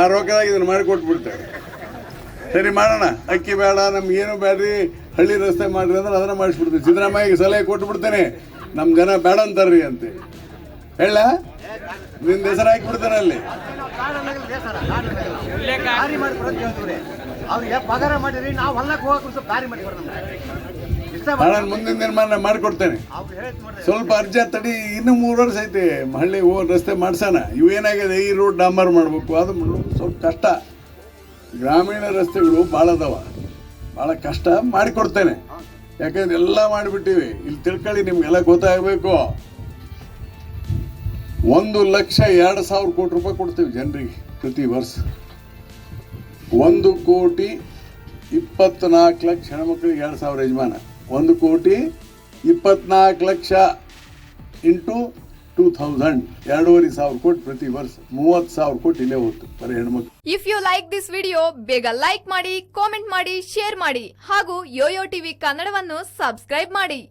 ಆ ರೊಕ್ಕದಾಗ ಇದನ್ನು ಮಾಡಿ ಕೊಟ್ಬಿಡ್ತೇವೆ. ಸರಿ ಮಾಡೋಣ, ಅಕ್ಕಿ ಬೇಡ ನಮ್ಗೇನು ಬೇಡ್ರಿ, ಹಳ್ಳಿ ರಸ್ತೆ ಮಾಡ್ರಿ ಅಂದ್ರೆ ಅದನ್ನ ಮಾಡಿಸ್ಬಿಡ್ತೀವಿ. ಸಿದ್ದರಾಮಯ್ಯಗೆ ಸಲಹೆ ಕೊಟ್ಬಿಡ್ತೇನೆ, ನಮ್ಮ ಜನ ಬೇಡ ಅಂತಾರ್ರಿ ಅಂತ ಹೇಳ, ನಿನ್ನ ಹೆಸರು ಹಾಕಿಬಿಡ್ತೇನೆ ಅಲ್ಲಿ. ನಾನು ಮುಂದಿನ ದಿನ ಮಾಡಿಕೊಡ್ತೇನೆ. ಸ್ವಲ್ಪ ಅರ್ಜಿ ತಡಿ, ಇನ್ನೂ 3 ವರ್ಷ ಐತಿ ಹಳ್ಳಿ ರಸ್ತೆ ಮಾಡ್ಸೋಣ. ಇವೇನಾಗಿದೆ, ಈ ರೋಡ್ ಡಾಂಬರ್ ಮಾಡಬೇಕು, ಅದು ಸ್ವಲ್ಪ ಕಷ್ಟ. ಗ್ರಾಮೀಣ ರಸ್ತೆಗಳು ಭಾಳ ಅದಾವ, ಭಾಳ ಕಷ್ಟ. ಮಾಡಿಕೊಡ್ತೇನೆ, ಯಾಕಂದ್ರೆ ಎಲ್ಲ ಮಾಡಿಬಿಟ್ಟಿವಿ. ಇಲ್ಲಿ ತಿಳ್ಕೊಳ್ಳಿ, ನಿಮ್ಗೆಲ್ಲ ಗೊತ್ತಾಗಬೇಕು. 1,02,000 ಕೋಟಿ ರೂಪಾಯಿ ಕೊಡ್ತೀವಿ ಜನರಿಗೆ ಪ್ರತಿ ವರ್ಷ. 1,24,00,000 ಹೆಣ್ಮಕ್ಳಿಗೆ 2,000 ಯಜಮಾನ. 1,24,00,000 ಇಂಟು 2,000 2,500 ಕೋಟಿ ಪ್ರತಿ ವರ್ಷ. 30,000 ಕೋಟಿ ಇಲ್ಲೇ ಹೋಯ್ತು ಬರೀ ಹೆಣ್ಮಕ್ಳು. If you like this video, ಬೇಗ ಲೈಕ್ ಮಾಡಿ, ಕಾಮೆಂಟ್ ಮಾಡಿ, ಶೇರ್ ಮಾಡಿ ಹಾಗೂ ಯೋಯೋ ಟಿವಿ ಕನ್ನಡವನ್ನು ಸಬ್ಸ್ಕ್ರೈಬ್ ಮಾಡಿ.